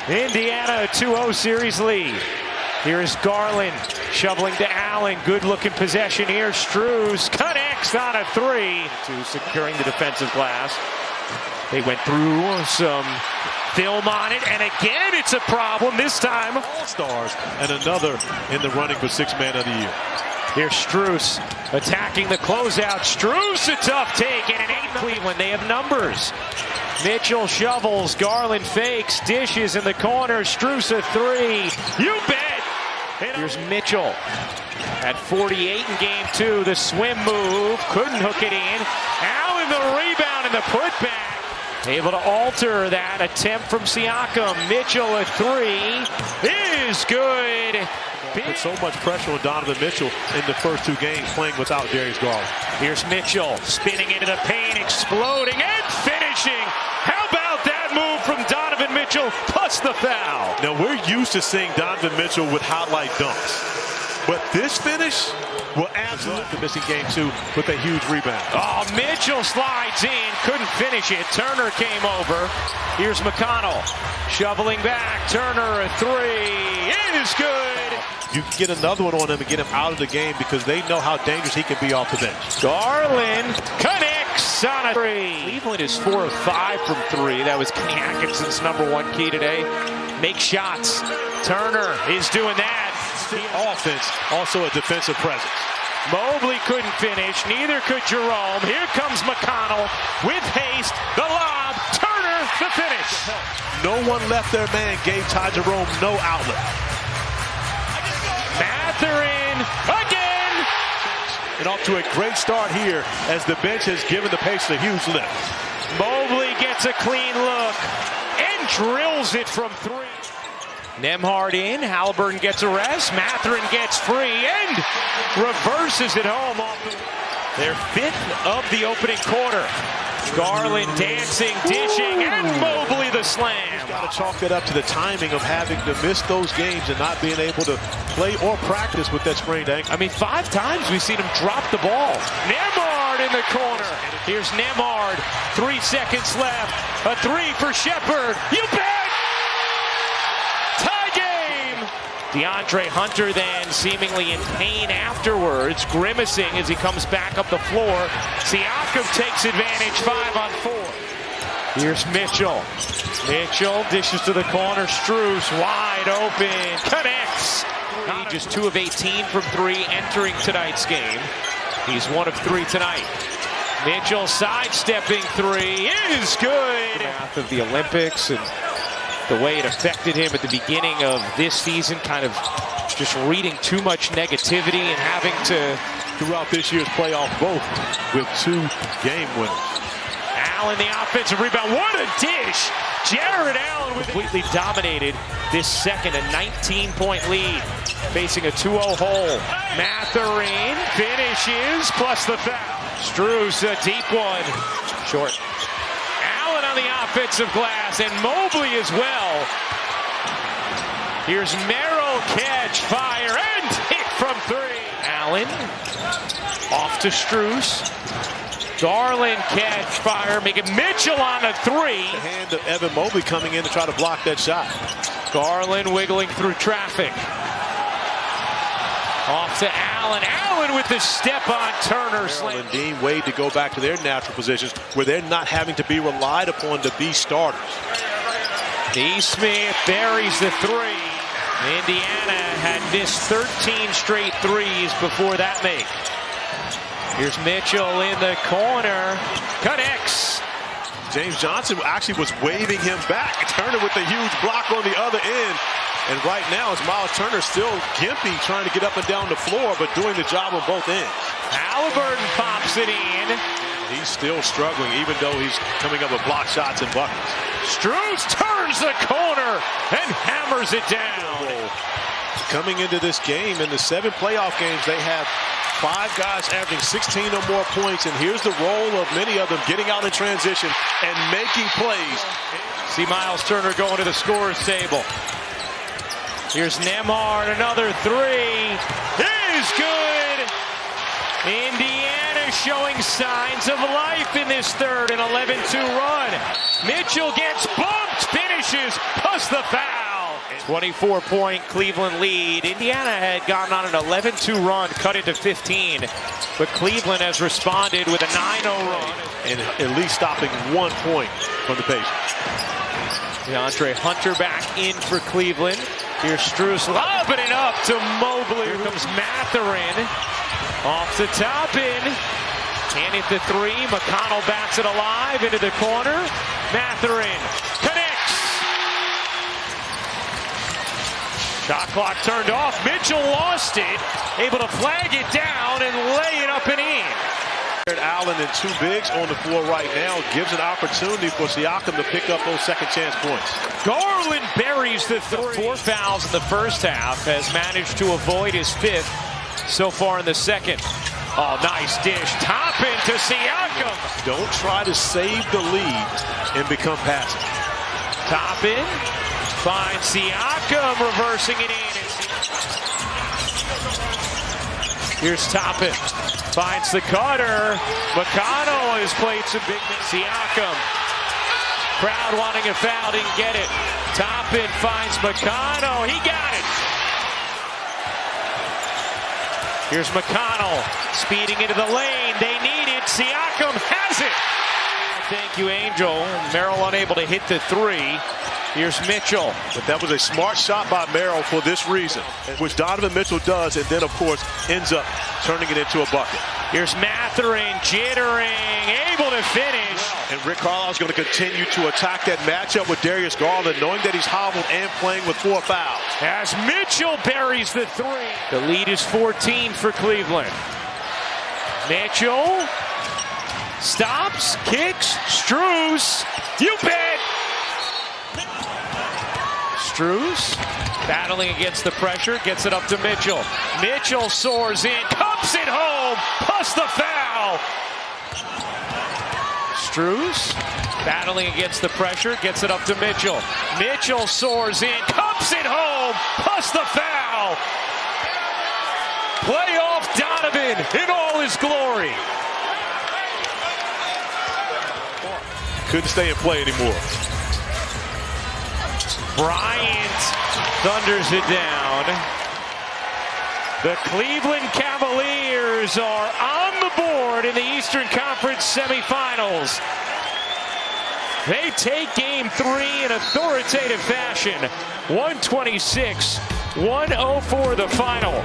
Indiana, a 2-0 series lead. Here's Garland shoveling to Allen. Good looking possession here. Strus connects on a three. Securing the defensive glass. They went through some film on it, and again it's a problem. This time All-Stars and another in the running for Sixth Man of the Year. Here's Strus attacking the closeout. Strus, a tough take, and an 8 Cleveland. They have numbers. Mitchell shovels, Garland fakes, dishes in the corner. Strus a three. You bet. Here's Mitchell at 48 in game 2. The swim move, couldn't hook it in. Allen the rebound and the putback. Able to alter that attempt from Siakam. Mitchell a three is good. Put so much pressure on Donovan Mitchell in the first 2 games playing without Darius Garland. Here's Mitchell spinning into the paint, exploding and finishing. How about that move from Donovan Mitchell plus the foul? Now we're used to seeing Donovan Mitchell with highlight dunks, but this finish will absolutely missing game 2 with a huge rebound. Oh, Mitchell slides in, couldn't finish it. Turner came over. Here's McConnell shoveling back. Turner a three is good. You can get another one on him and get him out of the game because they know how dangerous he can be off the bench. Garland connects on a three. Cleveland is 4 of 5 from 3. That was Kenny Atkinson's #1 key today. Make shots. Turner is doing that. Offense, also a defensive presence. Mobley couldn't finish. Neither could Jerome. Here comes McConnell with haste. The lob. Turner the finish. No one left their man. Gave Ty Jerome no outlet. Mathurin again. And off to a great start here as the bench has given the Pacers a huge lift. Mobley gets a clean look and drills it from 3. Nembhard in. Halliburton gets a rest. Mathurin gets free and reverses it home. Their 5th of the opening quarter. Garland dancing, dishing, and Mobley the slam. He's got to chalk it up to the timing of having to miss those games and not being able to play or practice with that sprained ankle. I mean, 5 times we've seen him drop the ball. Nembhard in the corner. Here's Nembhard. 3 seconds left. A three for Shepherd. You bet! DeAndre Hunter then seemingly in pain afterwards, grimacing as he comes back up the floor. Siakam takes advantage, 5 on 4. Here's Mitchell. Mitchell dishes to the corner. Strus wide open. Connects. Just 2 of 18 from 3 entering tonight's game. He's 1 of 3 tonight. Mitchell sidestepping three is good. After of the Olympics and the way it affected him at the beginning of this season, kind of just reading too much negativity and having to throughout this year's playoff, both with 2 game winners. Allen the offensive rebound. What a dish! Jared Allen completely dominated this second, a 19-point lead, facing a 2-0 hole. Mathurin finishes plus the foul. Strus a deep one, short. Allen on the offensive glass, and Mobley as well. Here's Merrill, catch, fire, and hit from 3. Allen off to Strus. Garland, catch, fire, making Mitchell on a 3. The hand of Evan Mobley coming in to try to block that shot. Garland wiggling through traffic. Off to Allen. Allen with the step on Turner. And Dean Wade to go back to their natural positions where they're not having to be relied upon to be starters. Neesmith buries the 3. Indiana had missed 13 straight threes before that make. Here's Mitchell in the corner. Connects. James Johnson actually was waving him back. Turner with a huge block on the other end. And right now, it's Miles Turner still gimpy, trying to get up and down the floor, but doing the job on both ends. Halliburton pops it in. He's still struggling, even though he's coming up with block shots and buckets. Strus turns the corner and hammers it down. Coming into this game, in the 7 playoff games, they have 5 guys averaging 16 or more points, and here's the role of many of them getting out in transition and making plays. See Miles Turner going to the scorer's table. Here's Nembhard, another 3 is good. Indiana showing signs of life in this third, an 11-2 run. Mitchell gets bumped, finishes, plus the foul. 24-point Cleveland lead. Indiana had gotten on an 11-2 run, cut it to 15. But Cleveland has responded with a 9-0 run. And at least stopping 1 point from the Pacers. DeAndre Hunter back in for Cleveland. Here's Strus lobbing it up to Mobley. Here comes Mathurin. Off the top in. And at the three. McConnell bats it alive into the corner. Mathurin connects. Shot clock turned off. Mitchell lost it. Able to flag it down and lay it up and in. Allen and two bigs on the floor right now gives an opportunity for Siakam to pick up those second chance points. Garland buries the three. 4 fouls in the first half, has managed to avoid his 5th so far in the second. Oh, nice dish. Toppin to Siakam. Don't try to save the lead and become passive. Toppin finds Siakam, reversing it in. Here's Toppin. Finds the cutter. McConnell has played some big minutes. Siakam. Crowd wanting a foul, didn't get it. Toppin finds McConnell. He got it. Here's McConnell speeding into the lane. They need it. Siakam has it. Thank you, Angel. Merrill unable to hit the 3. Here's Mitchell. But that was a smart shot by Merrill for this reason, which Donovan Mitchell does, and then, of course, ends up turning it into a bucket. Here's Mathurin jittering, able to finish. And Rick Carlisle is going to continue to attack that matchup with Darius Garland, knowing that he's hobbled and playing with 4 fouls. As Mitchell buries the 3. The lead is 14 for Cleveland. Mitchell stops, kicks, Strus. You bet! Strus battling against the pressure, gets it up to Mitchell. Mitchell soars in, cups it home, plus the foul. Strus battling against the pressure, gets it up to Mitchell. Mitchell soars in, cups it home, plus the foul. Playoff Donovan in all his glory. Couldn't stay in play anymore. Bryant thunders it down. The Cleveland Cavaliers are on the board in the Eastern Conference semifinals. They take game 3 in authoritative fashion. 126-104 the final.